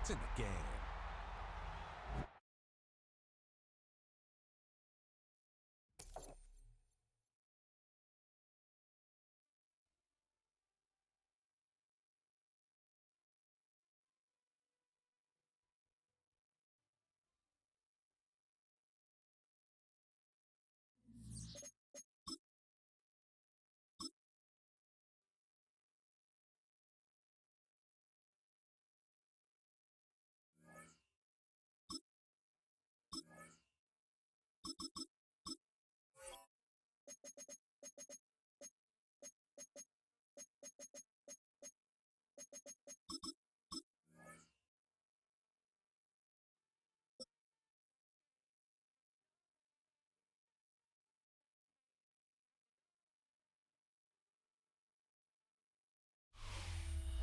It's in the game.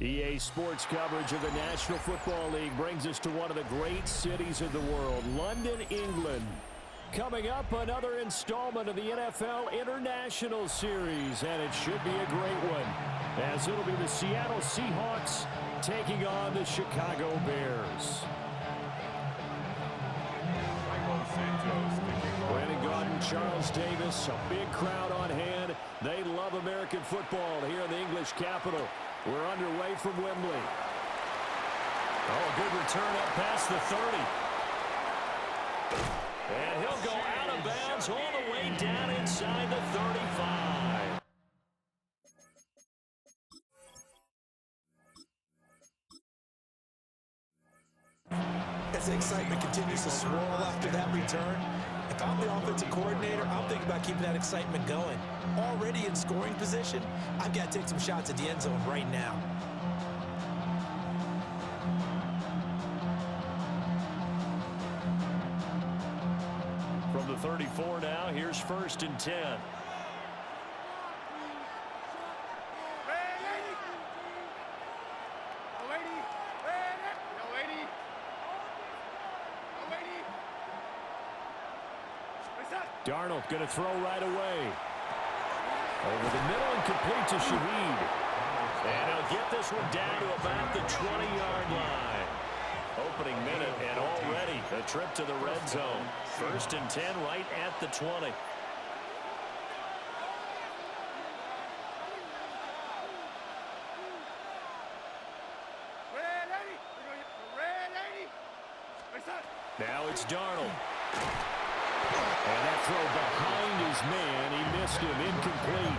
EA Sports coverage of the National Football League brings us to one of the great cities of the world, London, England. Coming up, another installment of the NFL International Series, and it should be a great one, as it'll be the Seattle Seahawks taking on the Chicago Bears. Brandon Gaudin, Charles Davis, a big crowd on hand. They love American football here in the English capital. We're underway from Wembley. Oh, good return up past the 30. And he'll go out of bounds all the way down inside the 35. As the excitement continues to swirl after that return, if I'm the offensive coordinator, I'm thinking about keeping that excitement going. Already in scoring position, I've got to take some shots at the end zone right now. From the 34 now, here's 1st and 10. Darnold going to throw right away. Over the middle and complete to Shaheed. And he'll get this one down to about the 20-yard line. Opening minute and already a trip to the red zone. 1st and 10 right at the 20. Now it's Darnold. And that throw behind his man. He missed him. Incomplete.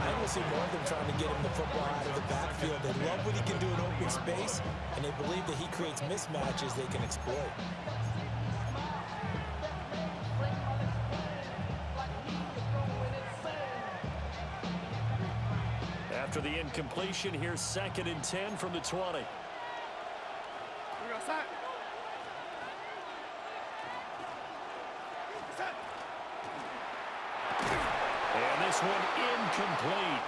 I don't see more of them trying to get him the football out of the backfield. They love what he can do in open space, and they believe that he creates mismatches they can exploit. After the incompletion, here's 2nd and 10 from the 20. This one incomplete.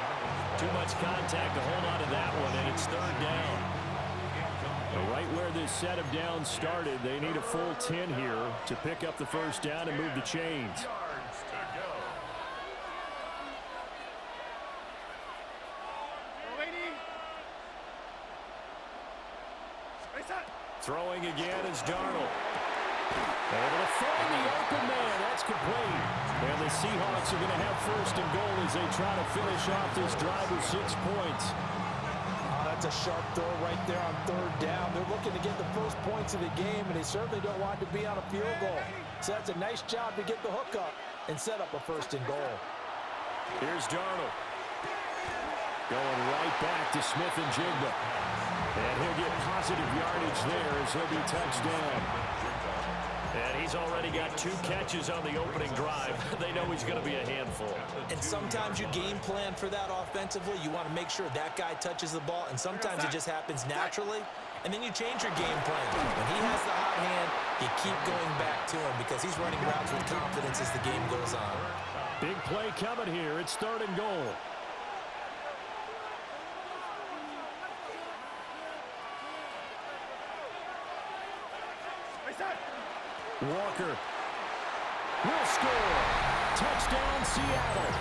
Too much contact to hold on to that one, and it's 3rd down. Right where this set of downs started, they need a full 10 here to pick up the 1st down and move the chains. Throwing again is Darnold. Able to find the open man. That's complete. And the Seahawks are going to have 1st and goal as they try to finish off this drive with 6 points. That's a sharp throw right there on 3rd down. They're looking to get the first points of the game, and they certainly don't want to be on a field goal. So that's a nice job to get the hook up and set up a 1st and goal. Here's Darnold. Going right back to Smith and Jigba. And he'll get positive yardage there as he'll be touchdown. And he's already got 2 catches on the opening drive. They know he's going to be a handful. And sometimes you game plan for that offensively. You want to make sure that guy touches the ball, and sometimes it just happens naturally. And then you change your game plan. When he has the hot hand, you keep going back to him because he's running routes with confidence as the game goes on. Big play coming here. It's 3rd and goal. Walker. will score. Touchdown, Seattle.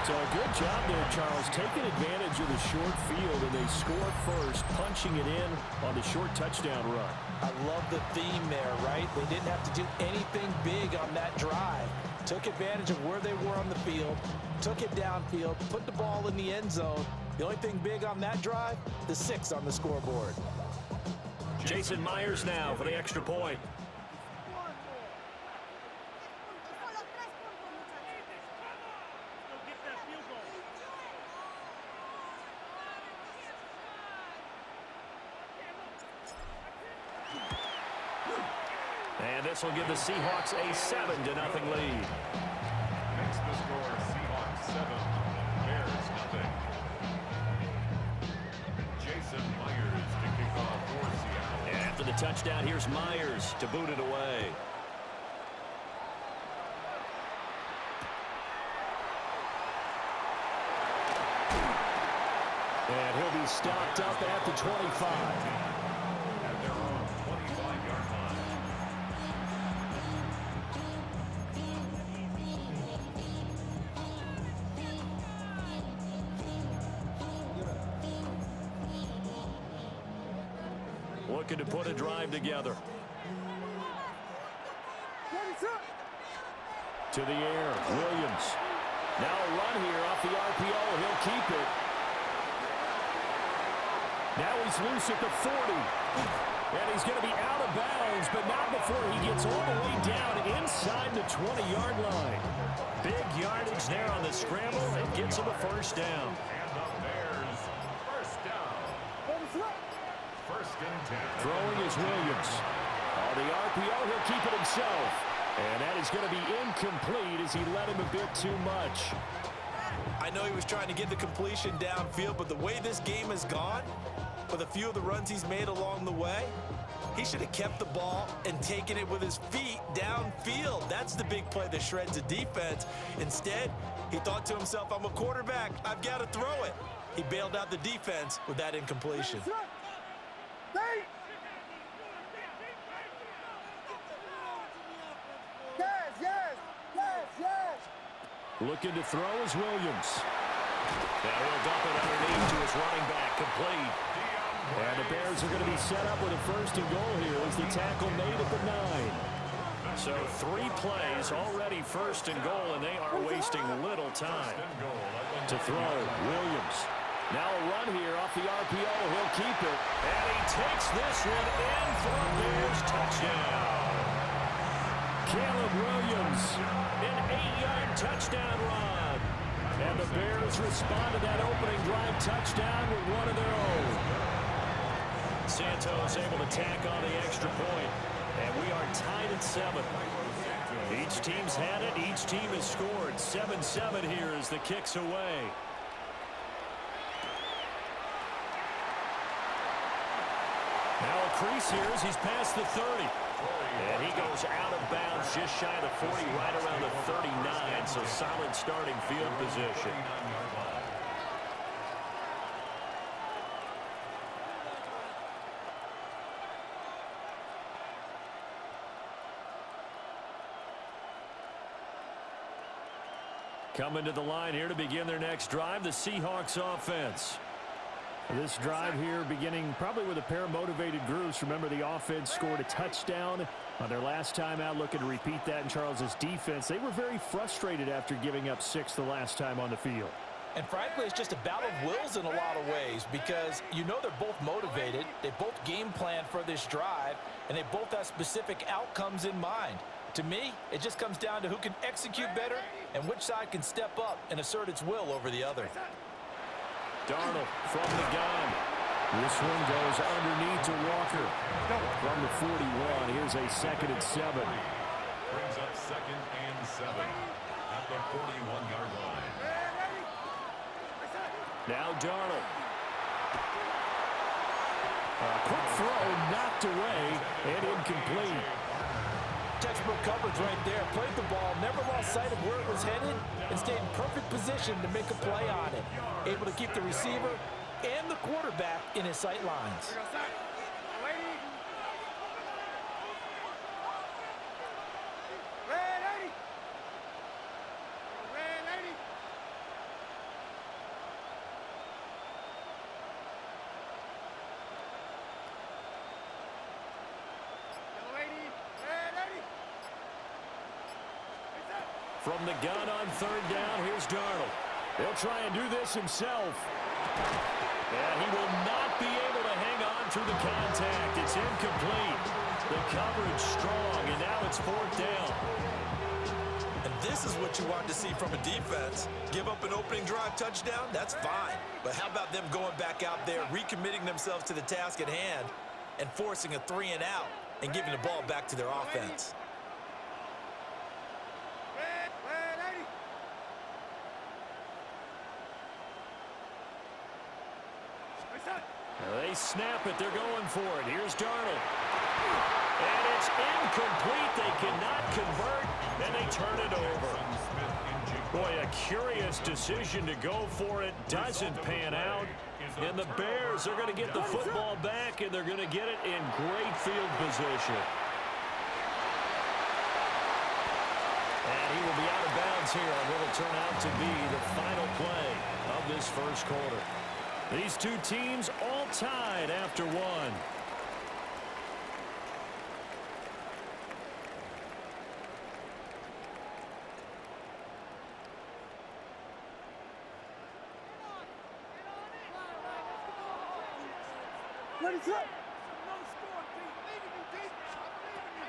So a good job there, Charles, taking advantage of the short field, and they score first, punching it in on the short touchdown run. I love the theme there, right? They didn't have to do anything big on that drive. Took advantage of where they were on the field, took it downfield, put the ball in the end zone. The only thing big on that drive, the 6 on the scoreboard. Jason Myers now for the extra point. And this will give the Seahawks a 7-0 lead. Makes the score Seahawks 7, Bears nothing. Jason Myers to kick off for Seattle. And after the touchdown, here's Myers to boot it away. And he'll be stopped up at the 25. At their own 25-yard line. Looking to put a drive together. To the air, Williams. Now a run here off the RPO. He'll keep it. Now he's loose at the 40. And he's going to be out of bounds, but not before he gets all the way down inside the 20-yard line. Big yardage there on the scramble. It gets him a first down. And the Bears, first down. First and 10. Throwing is Williams. On the RPO, he'll keep it himself. And that is going to be incomplete as he let him a bit too much. I know he was trying to get the completion downfield, but the way this game has gone, with a few of the runs he's made along the way, he should have kept the ball and taken it with his feet downfield. That's the big play that shreds a defense. Instead, he thought to himself, I'm a quarterback, I've got to throw it. He bailed out the defense with that incompletion. Looking to throw is Williams. Now he'll dump it underneath to his running back, complete. And the Bears are going to be set up with a first and goal here as the tackle made at the 9. So 3 plays already first and goal, and they are wasting little time. To throw, Williams. Now a run here off the RPO. He'll keep it. And he takes this one in for a Bears touchdown. Caleb Williams, an 8-yard touchdown run. And the Bears respond to that opening drive touchdown with one of their own. Santos able to tack on the extra point. And we are tied at 7. Each team's had it. Each team has scored. 7-7 here as the kick's away. Now a crease here as he's past the 30. And he goes out of bounds just shy of the 40, right around the 39. So solid starting field position. Coming to the line here to begin their next drive, the Seahawks offense. This drive here beginning probably with a pair of motivated groups. Remember, the offense scored a touchdown on their last time out, looking to repeat that in Charles's defense. They were very frustrated after giving up 6 the last time on the field. And frankly, it's just a battle of wills in a lot of ways because you know they're both motivated. They both game plan for this drive, and they both have specific outcomes in mind. To me, it just comes down to who can execute better and which side can step up and assert its will over the other. Darnold from the gun. This one goes underneath to Walker. From the 41, here's a 2nd and 7. Brings up 2nd and 7 at the 41-yard line. Now Darnold. A quick throw knocked away and incomplete. Textbook coverage right there. Played the ball, never lost sight of where it was headed, and stayed in perfect position to make a play on it. Able to keep the receiver and the quarterback in his sight lines. From the gun on third down, here's Darnold. He'll try and do this himself. And he will not be able to hang on through the contact. It's incomplete. The coverage strong, and now it's fourth down. And this is what you want to see from a defense. Give up an opening drive touchdown, that's fine. But how about them going back out there, recommitting themselves to the task at hand, and forcing a 3 and out, and giving the ball back to their offense. They snap it. They're going for it. Here's Darnold. And it's incomplete. They cannot convert, and they turn it over. Boy, a curious decision to go for it. Doesn't pan out. And the Bears are going to get the football back, and they're going to get it in great field position. And he will be out of bounds here on what will turn out to be the final play of this first quarter. These two teams all tied after one.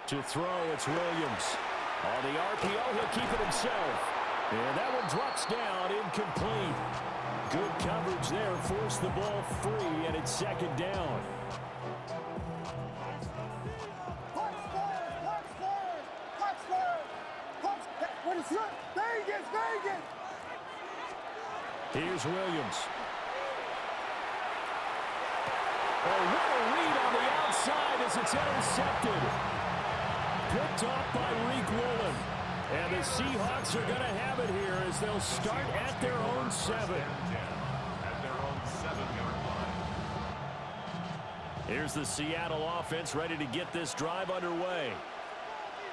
To throw, it's Williams. On the RPO, he'll keep it himself. And that one drops down, incomplete. Good coverage there, forced the ball free, and it's second down. Here's Williams. Oh, what a read on the outside as it's intercepted. Picked off by Reek Woolen. And the Seahawks are going to have it here as they'll start at their own 7. At their own 7-yard line. Here's the Seattle offense ready to get this drive underway.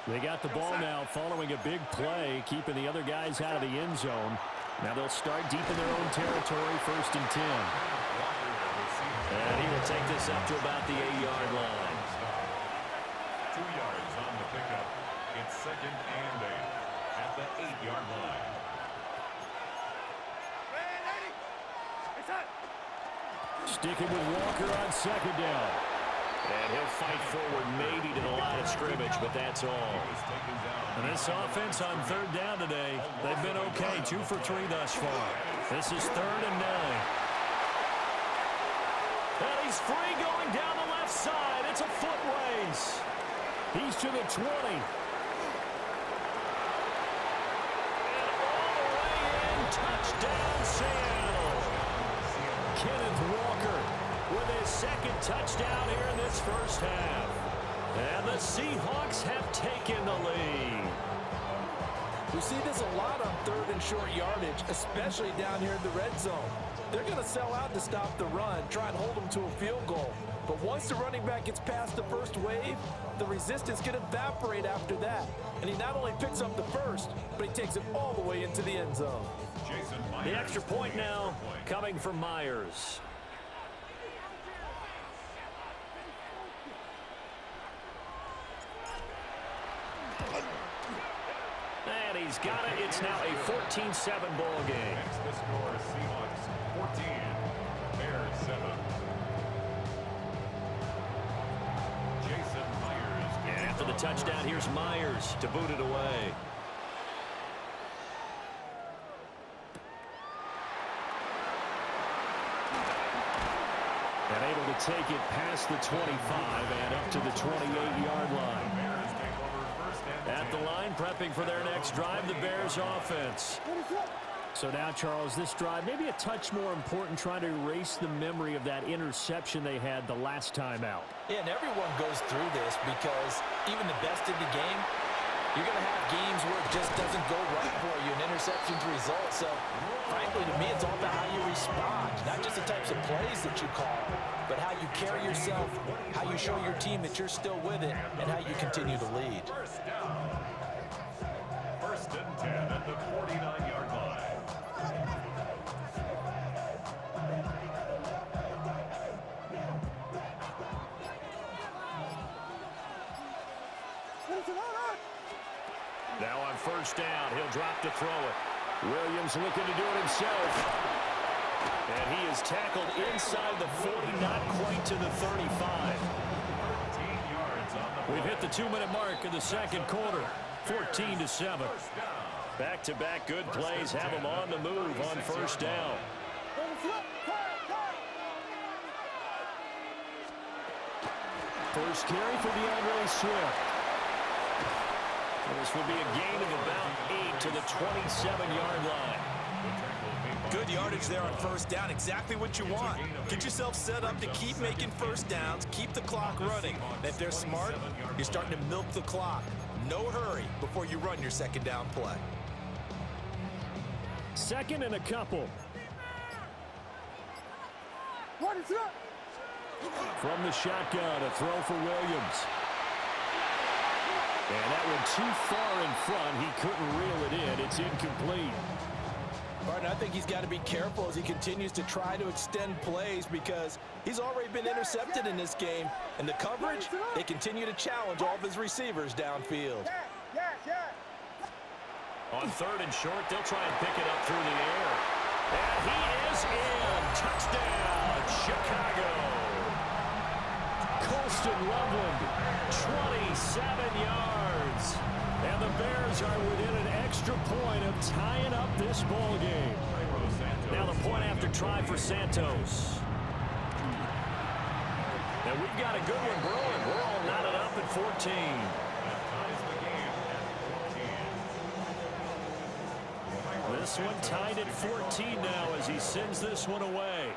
They got the ball now following a big play, keeping the other guys out of the end zone. Now they'll start deep in their own territory, 1st and 10. And he will take this up to about the 8-yard line. 2 yards on the pickup. It's 2nd and 8 at the 8-yard line. Sticking with Walker on 2nd down. And he'll fight forward maybe to the line of scrimmage, but that's all. And this offense on 3rd down today, they've been okay, 2 for 3 thus far. This is 3rd and 9. And he's free going down the left side. It's a foot race. He's to the 20. And all the way in, touchdown Seattle. Kenneth Walker with his 2nd touchdown here in this first half. And the Seahawks have taken the lead. We see this a lot on 3rd and short yardage, especially down here in the red zone. They're going to sell out to stop the run, try and hold them to a field goal. But once the running back gets past the first wave, the resistance can evaporate after that. And he not only picks up the first, but he takes it all the way into the end zone. The extra point now coming from Myers. And he's got it. It's now a 14-7 ball game. Next the score, Seahawks 14, Bears 7. Jason Myers. And after the touchdown, here's Myers to boot it away. And able to take it past the 25 and up to the 28-yard line. Bears take over 1st and 10. At the line, prepping for their next drive, the Bears offense. So now, Charles, this drive maybe a touch more important, trying to erase the memory of that interception they had the last time out. Yeah, and everyone goes through this because even the best in the game, you're going to have games where it just doesn't go right for you, and interceptions result. So, frankly, to me, it's all about how you respond, not just the types of plays that you call, but how you carry yourself, how you show your team that you're still with it, and how you continue to lead. 1st and 10 at the 49-yard line. Now on on first down. He'll drop to throw it. Williams looking to do it himself. And he is tackled inside the 40, not quite to the 35. We've hit the 2-minute mark in the second quarter. 14-7. Back-to-back good plays have them on the move on first down. First carry for DeAndre Swift. This will be a gain of about 8 to the 27-yard line. Good yardage there on first down. Exactly what you want. Get yourself set up to keep making first downs, keep the clock running. And if they're smart, you're starting to milk the clock. No hurry before you run your second down play. Second and a couple. From the shotgun, a throw for Williams. And that one too far in front. He couldn't reel it in. It's incomplete. Martin, I think he's got to be careful as he continues to try to extend plays because he's already been intercepted in this game. And the coverage, they continue to challenge all of his receivers downfield. On third and short, they'll try and pick it up through the air. And he is in. Touchdown, Chicago. Colston Loveland, 27 yards. And the Bears are within an extra point of tying up this ball game. Now the point after try for Santos. And we've got a good one brewing. We're all knotted up at 14. This one tied at 14 now as he sends this one away.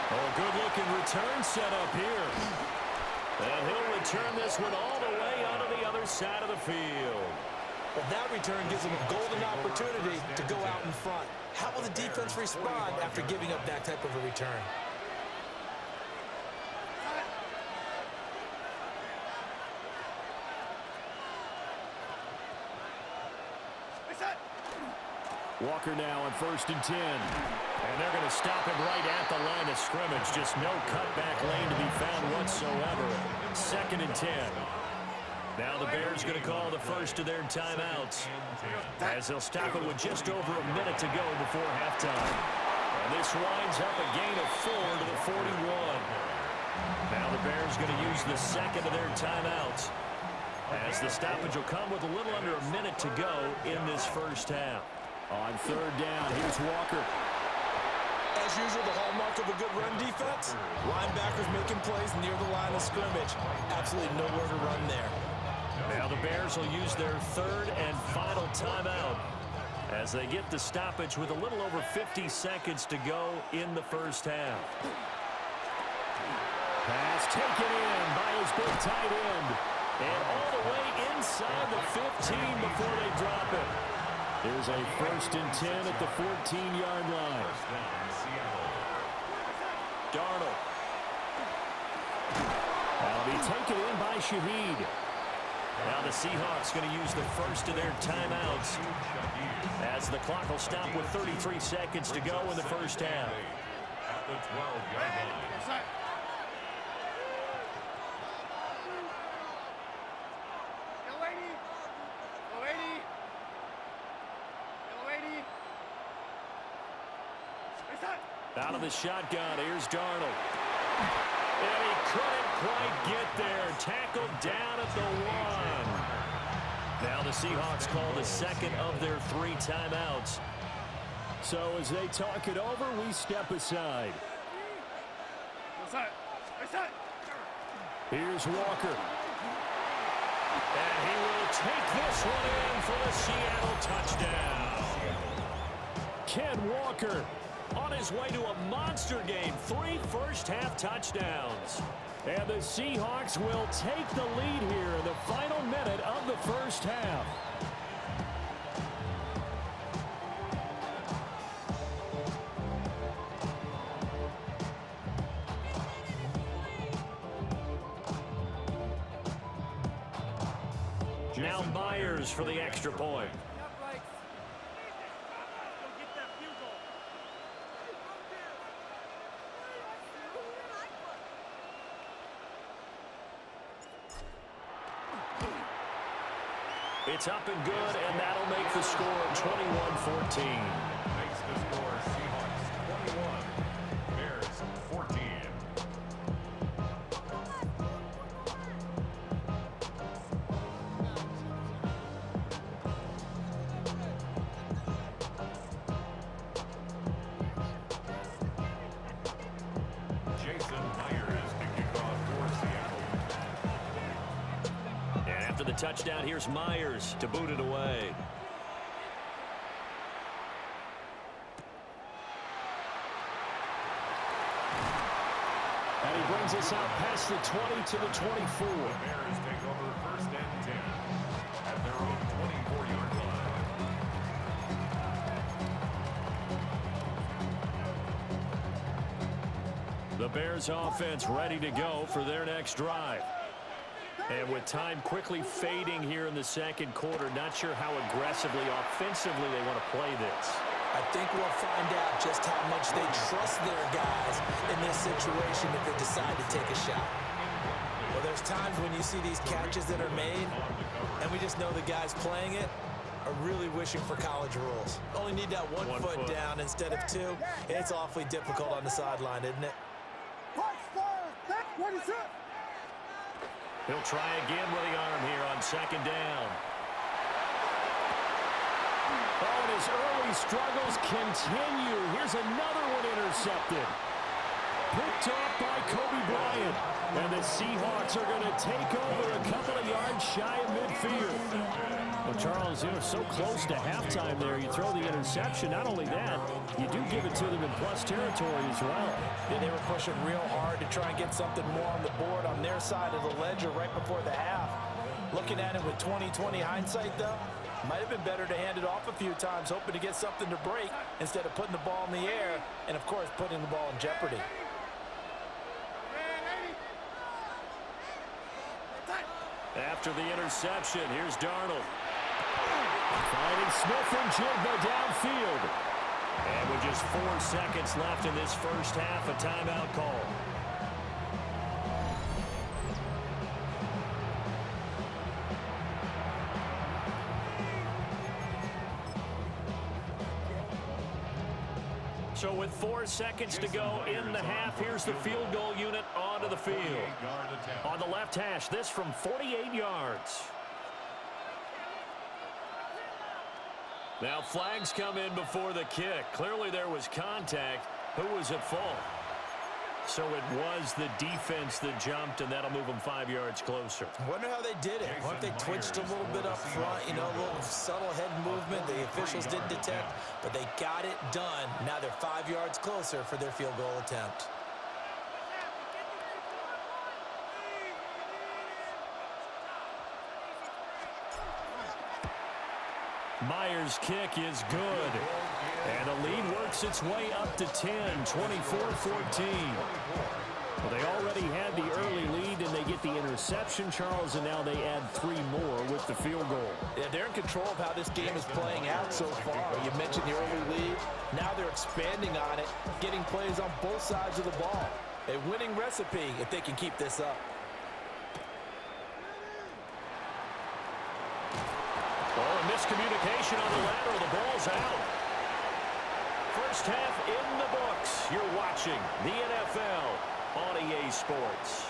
Oh, good-looking return set up here. And he'll return this one all the way onto the other side of the field. Well, that return gives him a golden opportunity to go out in front. How will the defense respond after giving up that type of a return? Walker now on 1st and 10. And they're going to stop him right at the line of scrimmage. Just no cutback lane to be found whatsoever. 2nd and 10. Now the Bears going to call the first of their timeouts as they'll stop it with just over a minute to go before halftime. And this winds up a gain of 4 to the 41. Now the Bears going to use the second of their timeouts as the stoppage will come with a little under a minute to go in this first half. On 3rd down, here's Walker. As usual, the hallmark of a good run defense, linebackers making plays near the line of scrimmage. Absolutely nowhere to run there. Now the Bears will use their 3rd and final timeout as they get the stoppage with a little over 50 seconds to go in the first half. Pass taken in by his big tight end. And all the way inside the 15 before they drop it. There's a 1st and 10 at the 14-yard line. Darnold. That'll be taken in by Shaheed. Now the Seahawks going to use the first of their timeouts as the clock will stop with 33 seconds to go in the first half. At the 12-yard line. Out of the shotgun, here's Darnold. And he couldn't quite get there. Tackled down at the 1. Now the Seahawks call the second of their 3 timeouts. So as they talk it over, we step aside. Here's Walker. And he will take this one in for the Seattle touchdown. Ken Walker on his way to a monster game. 3 first-half touchdowns. And the Seahawks will take the lead here in the final minute of the first half. Now Myers for the extra point. It's up and good, and that'll make the score 21-14. Makes the score Seahawks 21, Bears 14. After the touchdown, here's Myers to boot it away. And he brings us out past the 20 to the 24. The Bears take over first and 10 at their own 24-yard line. The Bears offense ready to go for their next drive. And with time quickly fading here in the second quarter, not sure how aggressively, offensively they want to play this. I think we'll find out just how much they trust their guys in this situation if they decide to take a shot. Well, there's times when you see these catches that are made, and we just know the guys playing it are really wishing for college rules. Only need that one foot down instead of two. It's awfully difficult on the sideline, isn't it? He'll try again with the arm here on second down. Oh, and his early struggles continue. Here's another one intercepted. Picked off by Kobe Bryant. And the Seahawks are going to take over a couple of yards shy of midfield. Well, Charles, you know, so close to halftime there, you throw the interception. Not only that, you do give it to them in plus territory as well. Yeah, they were pushing real hard to try and get something more on the board on their side of the ledger right before the half. Looking at it with 20/20 hindsight, though, might have been better to hand it off a few times, hoping to get something to break instead of putting the ball in the air and, of course, putting the ball in jeopardy. After the interception, here's Darnold. Finding Smith and Jigba downfield. And with just 4 seconds left in this first half, a timeout call. So with 4 seconds to go in the half, here's the field goal unit onto the field. On the left hash, this from 48 yards. Now flags come in before the kick. Clearly there was contact. Who was at fault? So it was the defense that jumped, and that'll move them 5 yards closer. I wonder how they did it. What if they twitched a little bit up front, you know, a little subtle head movement the officials didn't detect, but they got it done. Now they're 5 yards closer for their field goal attempt. Myers' kick is good. And the lead works its way up to 10, 24-14. Well, they already had the early lead, and they get the interception, Charles, and now they add 3 more with the field goal. Yeah, they're in control of how this game is playing out so far. You mentioned the early lead. Now they're expanding on it, getting plays on both sides of the ball. A winning recipe if they can keep this up. Oh, a miscommunication on the lateral. The ball's out. First half in the books. You're watching the NFL on EA Sports.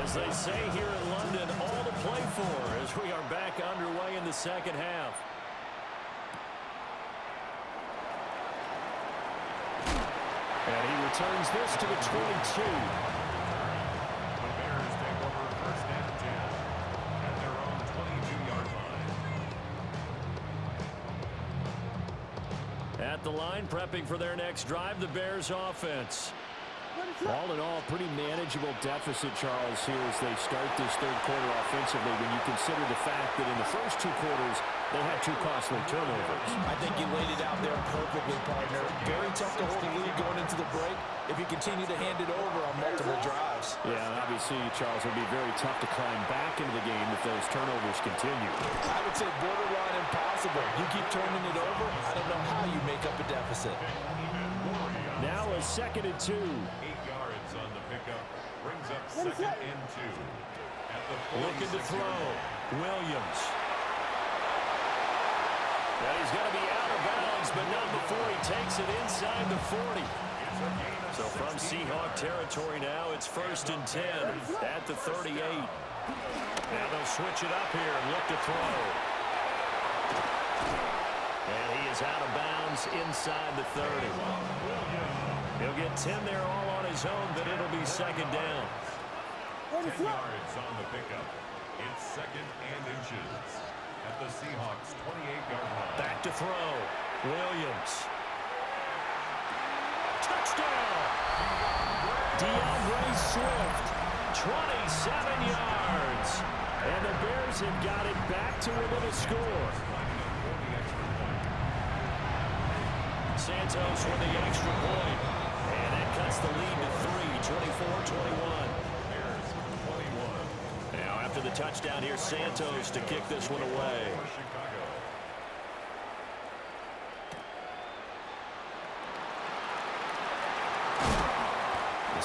As they say here in London, all to play for as we are back underway in the second half. And he returns this to the 22. At the line, prepping for their next drive, the Bears offense. All in all, pretty manageable deficit, Charles, here as they start this third quarter offensively when you consider the fact that in the first 2 quarters, they had 2 costly turnovers. I think you laid it out there perfectly, partner. Very tough to hold a lead going into the break if you continue to hand it over on multiple drives. Yeah, obviously, Charles, it would be very tough to climb back into the game if those turnovers continue. I would say borderline impossible. You keep turning it over, I don't know how you make up a deficit. Now a 2nd and 2. 8 yards on the pickup second and 2. At the Looking to throw. Williams. And he's going to be out of bounds, but not before he takes it inside the 40. So from Seahawk territory now, it's 1st and 10 at the 38. Now they'll switch it up here and look to throw. And he is out of bounds inside the 30. He'll get 10 there all on his own, but it'll be 2nd down. 10 yards on the pickup. It's 2nd and inches at the Seahawks' 28-yard line. Back to throw. Williams. Touchdown! DeAndre Swift, 27 yards. And the Bears have got it back to within a score. Santos with the extra point. And that cuts the lead to 3, 24-21. Bears 21. Now after the touchdown here, Santos to kick this one away. Chicago.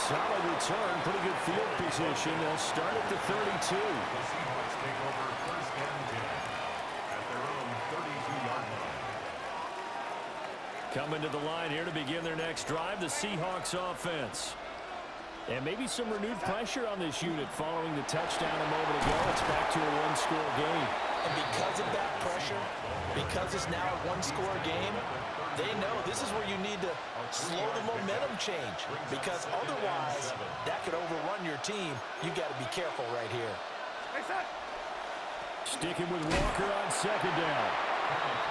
Solid return, pretty good field position. They'll start at the 32. The Seahawks take over 1st and 10 at their own 32-yard line. Coming to the line here to begin their next drive, the Seahawks offense. And maybe some renewed pressure on this unit following the touchdown a moment ago. It's back to a one-score game. And because of that pressure, because it's now a one-score game, they know this is where you need to slow the momentum change, because otherwise that could overrun your team. You got to be careful right here. Sticking with Walker on 2nd down.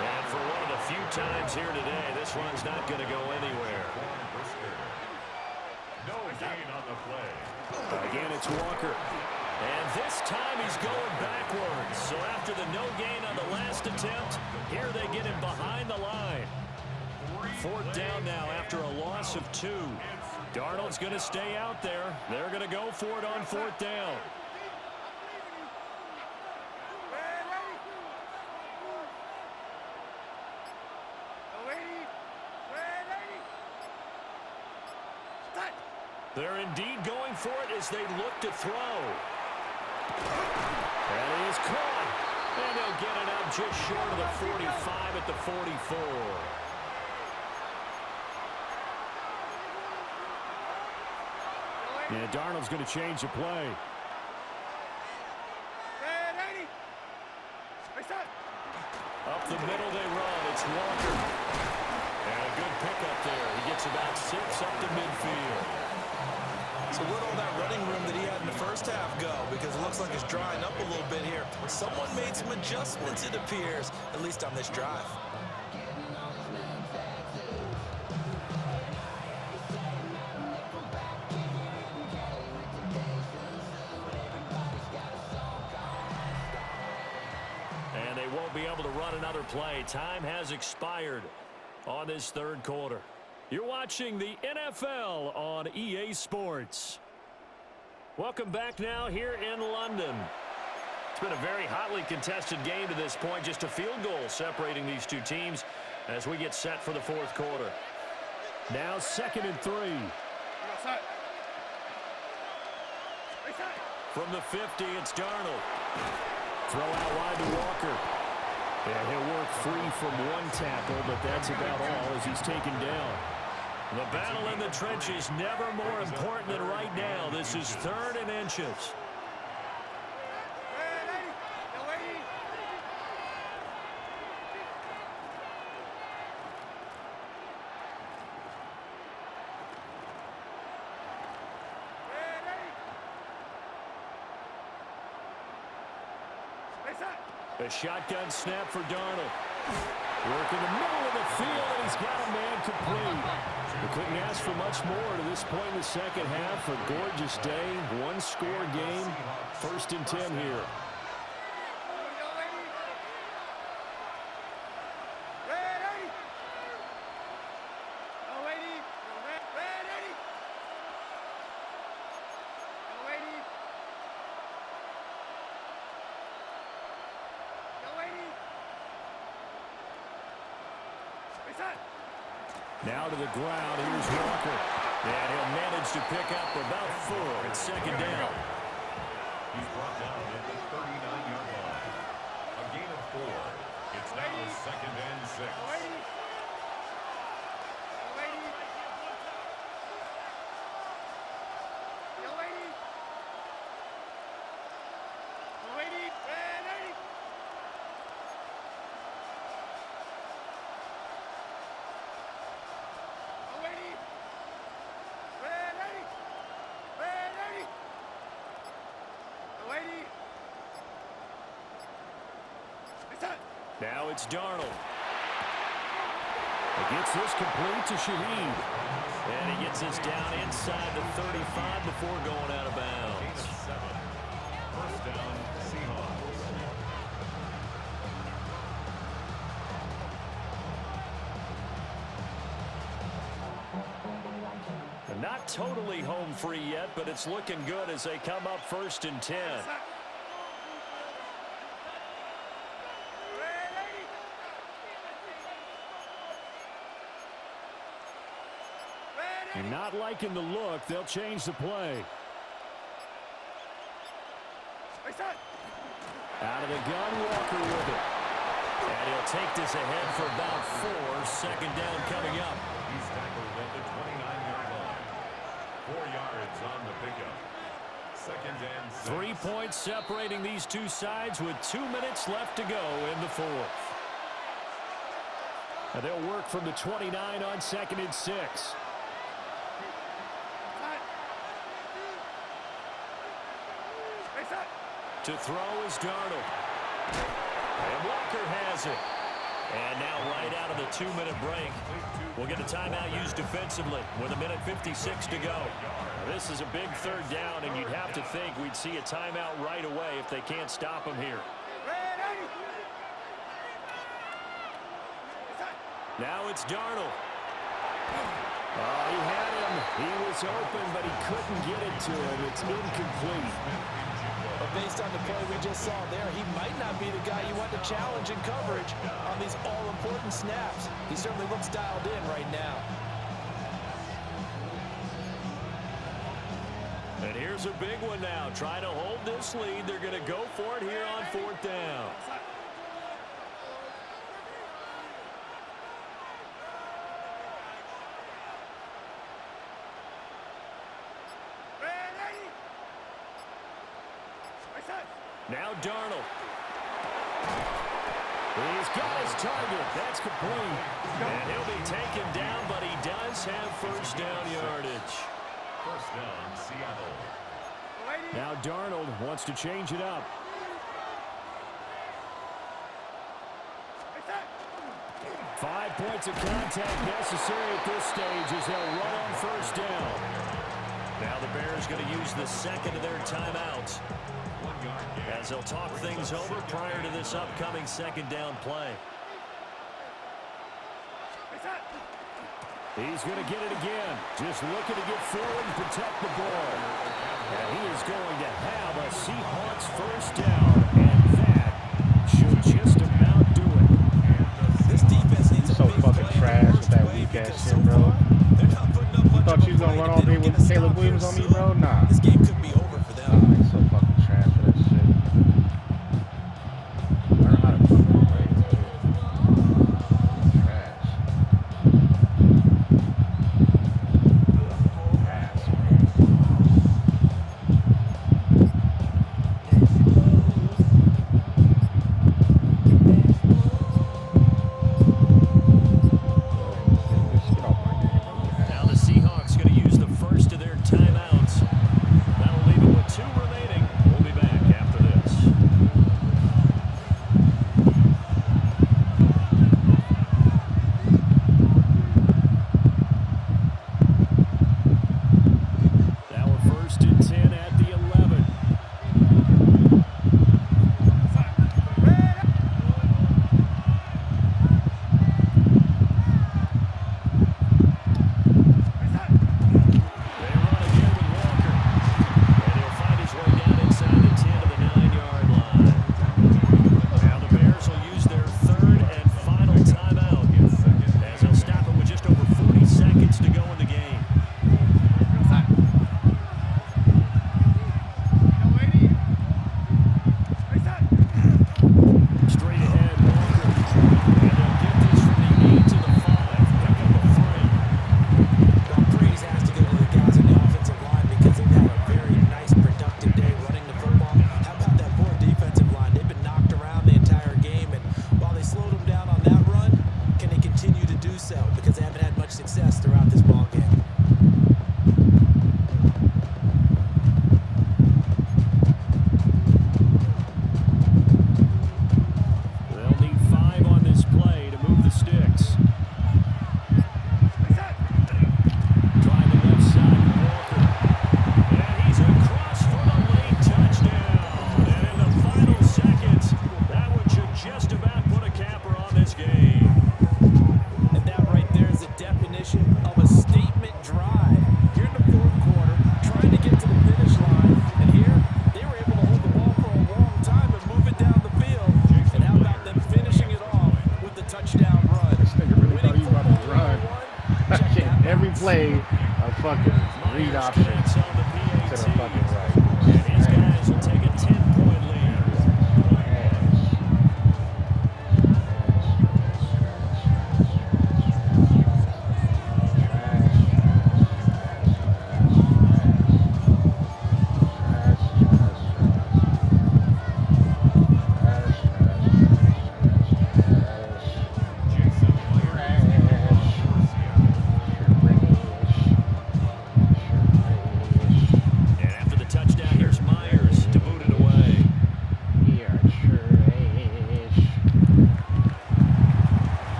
And for one of the few times here today, this one's not going to go anywhere. No gain on the play. Again, it's Walker. And this time he's going backwards. So after the no gain on the last attempt, here they get him behind the line. 4th down now after a loss of 2. Darnold's going to stay out there. They're going to go for it on 4th down. They're indeed going for it as they look to throw. And he is caught. And he'll get it out just short of the 45 at the 44. And Darnold's going to change the play. Up the middle they run. It's Walker. And a good pickup there. He gets about 6 up to midfield. So where'd all that running room that he had in the first half go? Because it looks like it's drying up a little bit here. Someone made some adjustments, it appears, at least on this drive. And they won't be able to run another play. Time has expired on this 3rd quarter. You're watching the NFL on EA Sports. Welcome back now here in London. It's been a very hotly contested game to this point. Just a field goal separating these two teams as we get set for the 4th quarter. Now 2nd and 3. From the 50, it's Darnold. Throw out wide to Walker. And he'll work free from one tackle, but that's about all as he's taken down. The battle in the trenches never more important than right now. This is 3rd and inches. A shotgun snap for Darnold. Work in the middle of the field, and he's got a man complete. We couldn't ask for much more to this point in the 2nd half. A gorgeous day, one-score game, 1st and 10 here. Now to the ground. Here's Walker. And he'll manage to pick up about 4 at 2nd down. Now it's Darnold. He gets this complete to Shaheed. And he gets this down inside the 35 before going out of bounds. First down, Seahawks. They're not totally home free yet, but it's looking good as they come up 1st and 10. You're not liking the look. They'll change the play. Out of the gun, Walker with it. And he'll take this ahead for about 4. Second down coming up. He's tackled at the 29-yard line. 4 yards on the pickup. Second and 6. 3 points separating these two sides with 2 minutes left to go in the 4th. And they'll work from the 29 on 2nd and 6. To throw is Darnold. And Walker has it. And now right out of the 2-minute break, we'll get a timeout used defensively with 1:56 to go. Now, this is a big 3rd down, and you'd have to think we'd see a timeout right away if they can't stop him here. Now it's Darnold. Oh, he had him. He was open, but he couldn't get it to him. It's incomplete. But based on the play we just saw there, he might not be the guy you want to challenge in coverage on these all-important snaps. He certainly looks dialed in right now. And here's a big one now. Trying to hold this lead. They're going to go for it here on 4th down. Now Darnold. He's got his target. That's complete. And he'll be taken down, but he does have 1st down yardage. First down, Seattle. Now Darnold wants to change it up. Five points of contact necessary at this stage as they'll run on 1st down. Now the Bears going to use the 2nd of their timeouts as they'll talk things over prior to this upcoming 2nd down play. He's going to get it again. Just looking to get forward and protect the ball. And he is going to have a Seahawks 1st down. And that should just about do it. This defense needs a So big fucking play trash the with that first weak play ass because shit, so bro. far, they're not putting up much Thought of a you was gonna fight. run If all they day don't get with a Caleb stop Williams here on me, soon, bro? Nah. this game could be over.